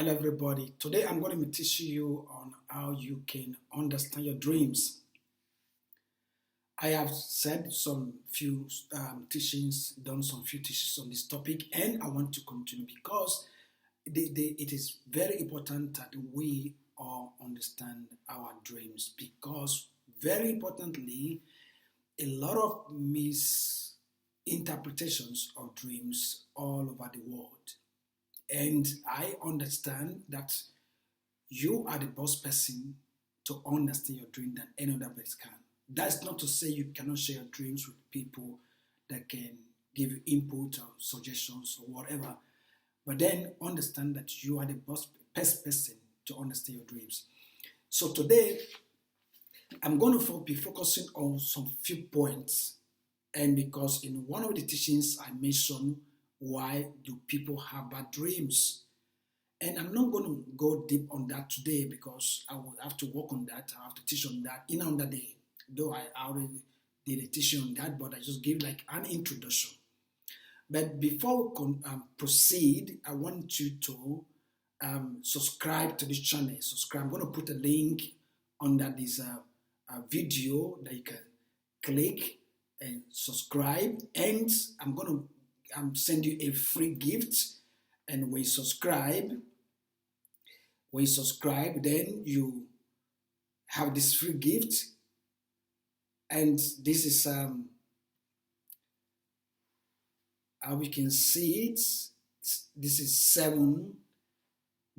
Hello everybody. Today I'm going to be teaching you on how you can understand your dreams. I have said some few teachings, done some few teachings on this topic, and I want to continue because it is very important that we all understand our dreams because very importantly, a lot of misinterpretations of dreams all over the world. And I understand that you are the best person to understand your dream than any other person can. That's not to say you cannot share your dreams with people that can give you input or suggestions or whatever. But then understand that you are the best person to understand your dreams. So today, I'm going to be focusing on some few points. And because in one of the teachings I mentioned, why do people have bad dreams? And I'm not going to go deep on that today because I will have to work on that. I have to teach on that in another day. Though I already did a teaching on that, but I just gave like an introduction. But before we proceed, I want you to subscribe to this channel. Subscribe. I'm going to put a link under this video that you can click and subscribe. And I'm going to send you a free gift. And when you subscribe, then you have this free gift. And this is how we can see it. This is 7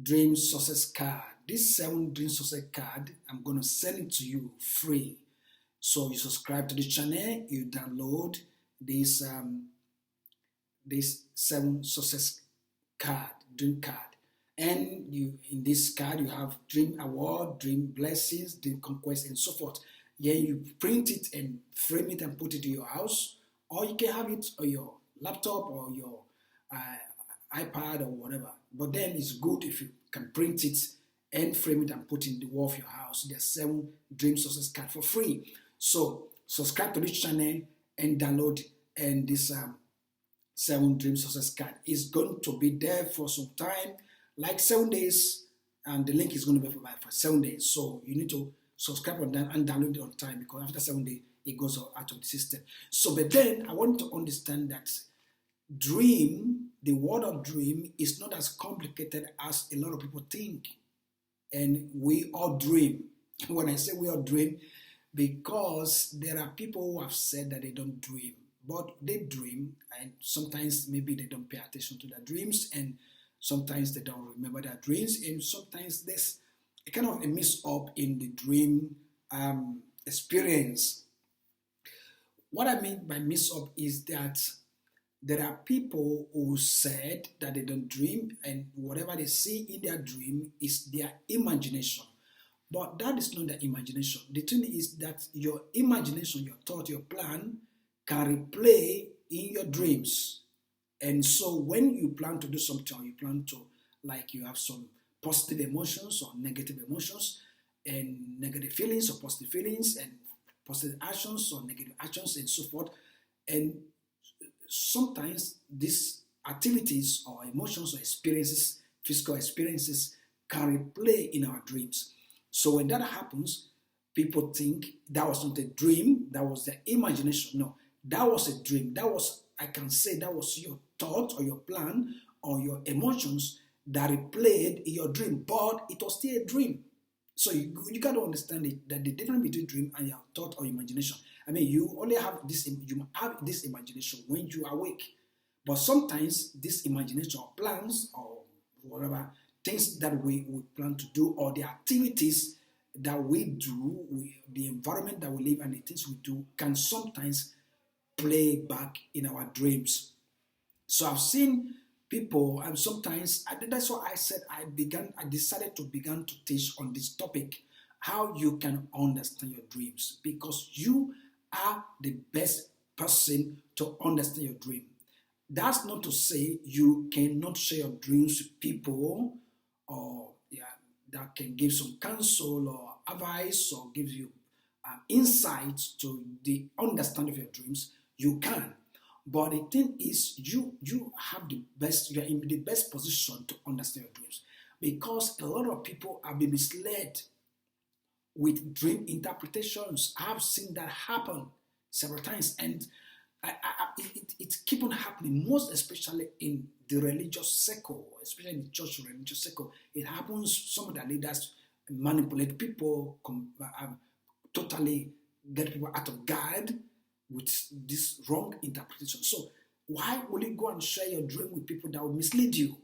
dream success card. This 7 dream success card, I'm going to send it to you free. So you subscribe to the channel, you download this 7 success card, dream card. And you in this card you have dream award, dream blessings, dream conquest, and so forth. Yeah, you print it and frame it and put it in your house, or you can have it on your laptop or your iPad or whatever. But then it's good if you can print it and frame it and put it in the wall of your house. There's 7 dream success card for free. So subscribe to this channel and download and this 7 dream success card is going to be there for some time, like 7 days, and the link is going to be for 7 days. So you need to subscribe on that and download it on time because after 7 days it goes out of the system. So, but then I want to understand that dream, the word of dream, is not as complicated as a lot of people think, and we all dream. When I say we all dream, because there are people who have said that they don't dream. But they dream, and sometimes maybe they don't pay attention to their dreams, and sometimes they don't remember their dreams, and sometimes there's a kind of a mix-up in the dream experience. What I mean by mix-up is that there are people who said that they don't dream, and whatever they see in their dream is their imagination. But that is not their imagination. The thing is that your imagination, your thought, your plan, can replay in your dreams. And so when you plan to do something, or you plan to, like you have some positive emotions or negative emotions, and negative feelings or positive feelings, and positive actions or negative actions, and so forth. And sometimes these activities or emotions or experiences, physical experiences, can replay in our dreams. So when that happens, people think that was not a dream, that was their imagination. No. That was a dream. That was, I can say, that was your thought or your plan or your emotions that replayed in your dream, but it was still a dream. So you got to understand it, that the difference between dream and your thought or imagination. I mean, you only have this, you have this imagination when you are awake, but sometimes this imagination or plans or whatever things that we plan to do, or the activities that we do, the environment that we live and the things we do can sometimes play back in our dreams. So I've seen people, and sometimes that's why I said I decided to begin to teach on this topic, how you can understand your dreams, because you are the best person to understand your dream. That's not to say you cannot share your dreams with people, or that can give some counsel or advice or give you insights to the understanding of your dreams. You can, but the thing is, you have the best. You are in the best position to understand your dreams. because a lot of people have been misled with dream interpretations. I've seen that happen several times, and it keep on happening, most especially in the religious circle, especially in the church religious circle. It happens. Some of the leaders manipulate people, totally get people out of guard with this wrong interpretation. So why will you go and share your dream with people that will mislead you?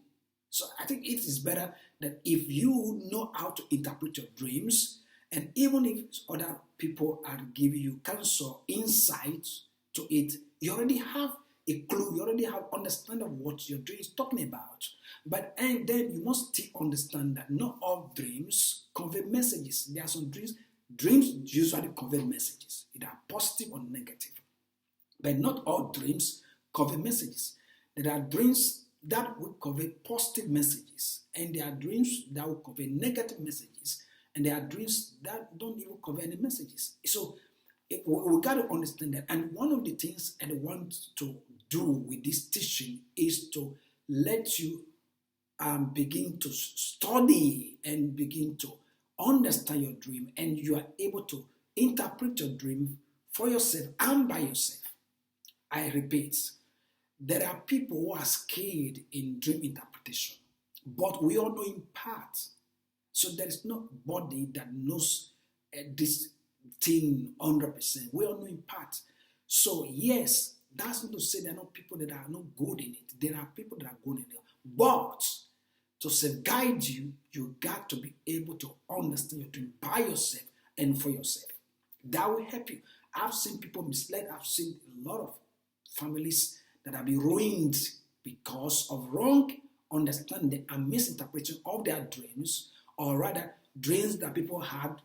So I think it is better that if you know how to interpret your dreams, and even if other people are giving you counsel, insights to it, you already have a clue, you already have understanding of what your dream is talking about. But and then you must still understand that not all dreams convey messages. There are some dreams usually convey messages, either positive or negative. But not all dreams convey messages. There are dreams that will convey positive messages, and there are dreams that will convey negative messages, and there are dreams that don't even convey any messages. So we got to understand that. And one of the things I want to do with this teaching is to let you begin to study and begin to understand your dream, and you are able to interpret your dream for yourself and by yourself. I repeat, there are people who are skilled in dream interpretation, but we all know in part. So there is nobody that knows this thing 100%. We all know in part. So yes, that's not to say there are not people that are not good in it. There are people that are good in it. But to self-guide you, you got to be able to understand your dream by yourself and for yourself. That will help you. I've seen people misled. I've seen a lot of families that have been ruined because of wrong understanding and misinterpretation of their dreams, or rather dreams that people had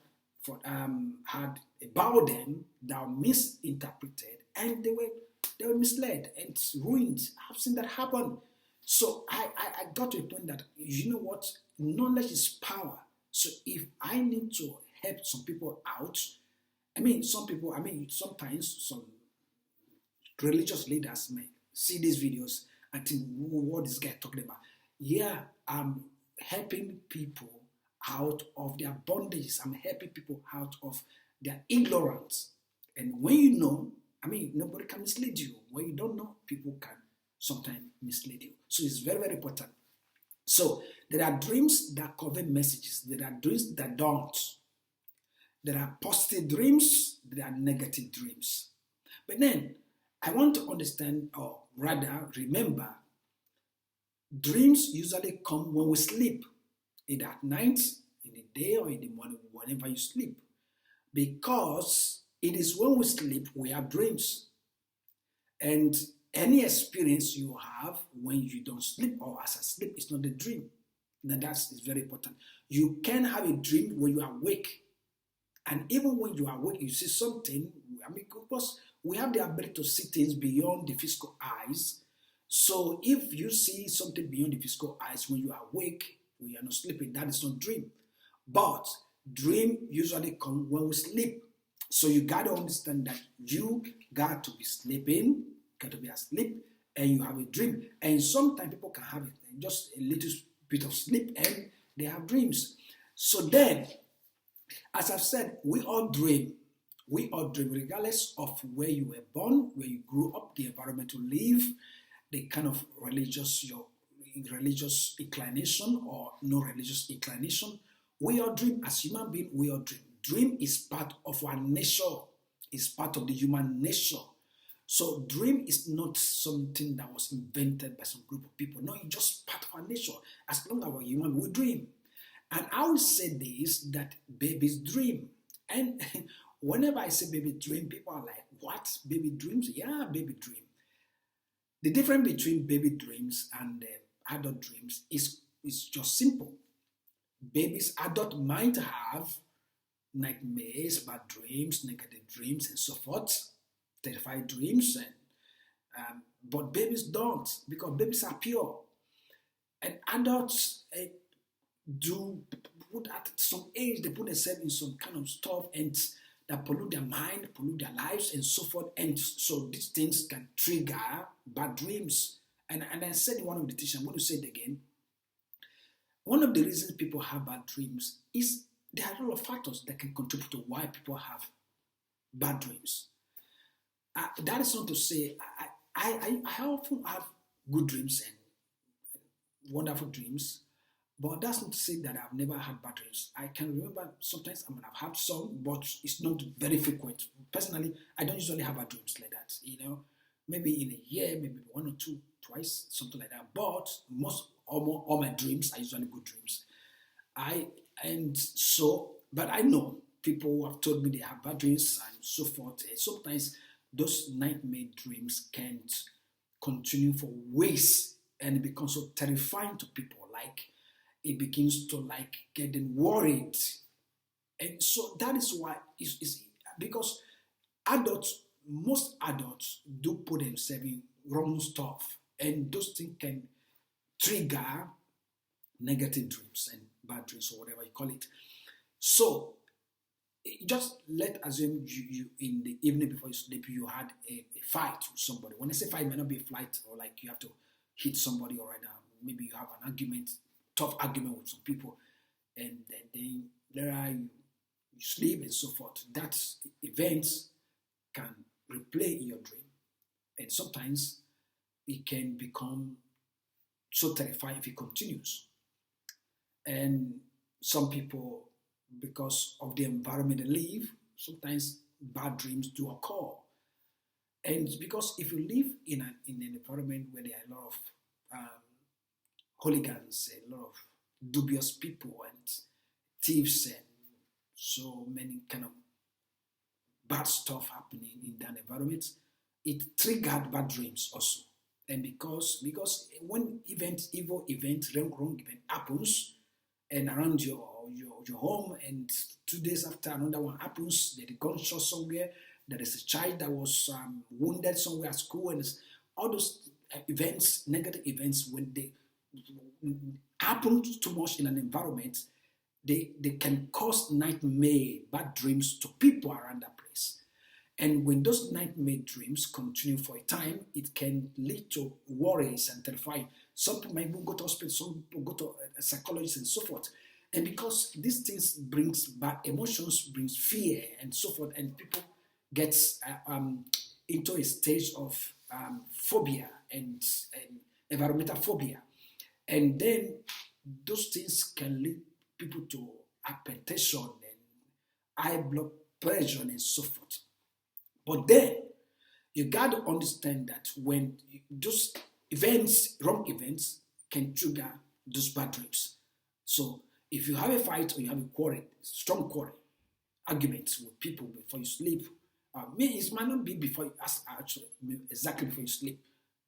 about them that were misinterpreted, and they were misled and ruined. I've seen that happen. So I got to a point that, you know what, knowledge is power. So if I need to help some people out, sometimes some religious leaders may see these videos and think, what is this guy talking about? Yeah, I'm helping people out of their bondages. I'm helping people out of their ignorance. And when you know, nobody can mislead you. When you don't know, people can sometimes mislead you. So it's very, very important. So there are dreams that convey messages. There are dreams that don't. There are positive dreams. There are negative dreams. But then, I want to understand, or rather remember, dreams usually come when we sleep, either at night, in the day, or in the morning, whenever you sleep. Because it is when we sleep we have dreams. And any experience you have when you don't sleep or as a sleep is not a dream. Now that's very important. You can have a dream when you are awake. And even when you are awake, you see something. Because we have the ability to see things beyond the physical eyes. So if you see something beyond the physical eyes when you are awake, when you are not sleeping, that is not dream. But dream usually come when we sleep. So you got to understand that you got to be sleeping, got to be asleep, and you have a dream. And sometimes people can have just a little bit of sleep and they have dreams. So then, as I've said, we all dream. We all dream regardless of where you were born, where you grew up, the environment you live, the kind of your religious inclination or no religious inclination. We all dream. As human beings, we all dream. Dream is part of our nature. It's part of the human nature. So dream is not something that was invented by some group of people. No, it's just part of our nature. As long as we're human, we dream. And I will say this, that babies dream. And whenever I say baby dream, people are like, what? Baby dreams? Yeah, baby dream. The difference between baby dreams and adult dreams is just simple. Babies, adult might have nightmares, bad dreams, negative dreams, and so forth, terrified dreams, but babies don't, because babies are pure. And adults at some age, they put themselves in some kind of stuff and that pollute their mind, pollute their lives, and so forth. And so these things can trigger bad dreams. And I said in one of the teachings, I'm going to say it again. One of the reasons people have bad dreams is there are a lot of factors that can contribute to why people have bad dreams. That is not to say I often have good dreams and wonderful dreams, but that's not to say that I've never had bad dreams. I can remember sometimes I might have had some, but it's not very frequent. Personally, I don't usually have bad dreams like that. Maybe in a year, maybe one or two, twice, something like that. But most all my dreams are usually good dreams. I and so, but I know people who have told me they have bad dreams and so forth. And sometimes those nightmare dreams can't continue for weeks, and it becomes so terrifying to people. Like it begins to like getting worried, and so that is why it's because adults, most adults do put themselves in wrong stuff, and those things can trigger negative dreams and bad dreams or whatever you call it. So just let assume you in the evening before you sleep you had a fight with somebody. When I say fight, it may not be a fight or like you have to hit somebody or rather maybe you have an argument, tough argument with some people, and then later you sleep and so forth. That events can replay in your dream, and sometimes it can become so terrifying if it continues. And some people, because of the environment they live, sometimes bad dreams do occur. And because if you live in an environment where there are a lot of um, hooligans, a lot of dubious people and thieves and so many kind of bad stuff happening in that environment, it triggered bad dreams also. And because when evil event, wrong event happens, and around your home, and 2 days after another one happens, there's a gunshot somewhere, there is a child that was wounded somewhere at school, and all those events, negative events, when they happen too much in an environment, they can cause nightmare, bad dreams to people around that place. And when those nightmare dreams continue for a time, it can lead to worries and terrifying. Some people might even go to hospital, some people go to a psychologist and so forth. And because these things brings bad emotions, brings fear and so forth, and people get into a stage of phobia and environmental phobia. And then those things can lead people to hypertension and high blood pressure and so forth. But then you got to understand that when those events, wrong events, can trigger those bad dreams. So if you have a fight or you have a quarrel, strong quarrel, arguments with people before you sleep, it might not be before actually exactly before you sleep,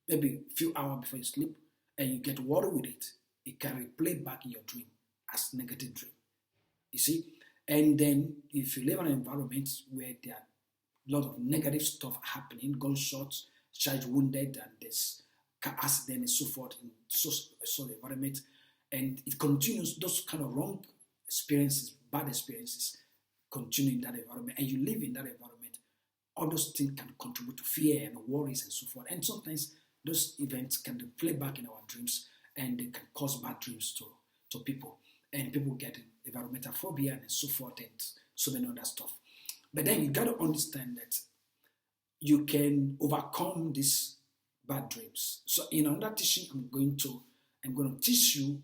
maybe a few hours before you sleep, and you get worried with it, it can replay back in your dream as negative dream. You see, and then if you live in an environment where there are a lot of negative stuff happening, gunshots, child wounded, and there's car accident and so forth in so the environment, and it continues, those kind of wrong experiences, bad experiences continue in that environment, and you live in that environment, all those things can contribute to fear and worries and so forth. And sometimes those events can play back in our dreams and they can cause bad dreams to people. And people get environmental phobia and so forth and so many other stuff. But then you got to understand that you can overcome these bad dreams. So in another teaching, I'm going to teach you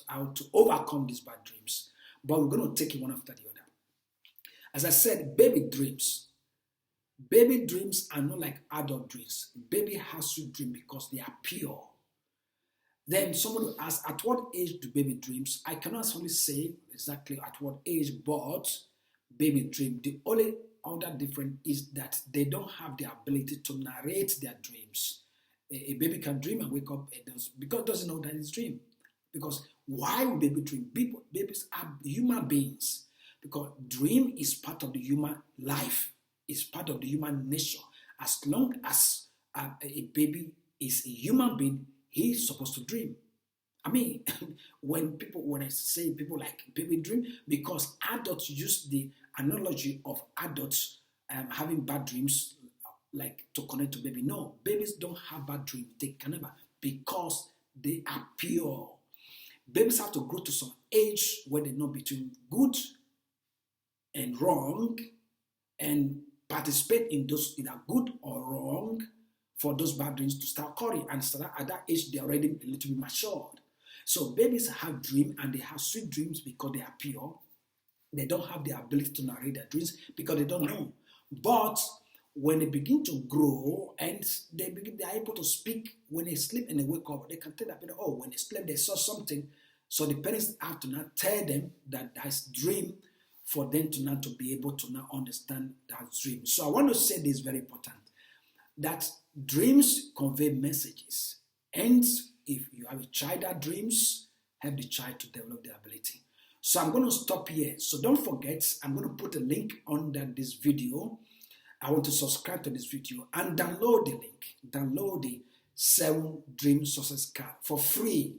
how to overcome these bad dreams. But we're going to take it one after the other. As I said, baby dreams. Baby dreams are not like adult dreams. Baby has to dream because they are pure. Then someone will ask, at what age do baby dreams? I cannot only say exactly at what age, but baby dream, the only other difference is that they don't have the ability to narrate their dreams. A baby can dream and wake up because it doesn't know that it's dream. Because why would baby dream? Babies are human beings. Because dream is part of the human life. It's part of the human nature. As long as a baby is a human being, he's supposed to dream. I mean, when I say people like baby dream, because adults use the analogy of adults having bad dreams, like to connect to baby. No, babies don't have bad dreams. They can never, because they are pure. babies have to grow to some age where they know between good and wrong and participate in those either good or wrong for those bad dreams to start occurring. And so at that age, they're already a little bit matured. So babies have dreams and they have sweet dreams because they are pure. They don't have the ability to narrate their dreams because they don't know. But when they begin to grow and they are able to speak when they sleep and they wake up, they can tell that, oh, when they slept, they saw something. So the parents have to now tell them that that's dream for them to now to be able to now understand that dream. So I want to say this very important, that dreams convey messages. And if you have a child that dreams, help the child to develop the ability. So I'm going to stop here. So don't forget, I'm going to put a link under this video. I want to subscribe to this video and download the link. Download the 7 Dream Success Card for free.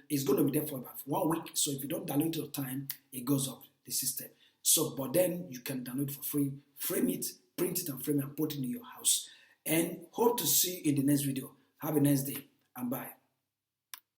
It's going to be there for about 1 week. So if you don't download it on time, it goes off the system. So, but then you can download it for free, frame it, print it and frame it and put it in your house. And hope to see you in the next video. Have a nice day and bye.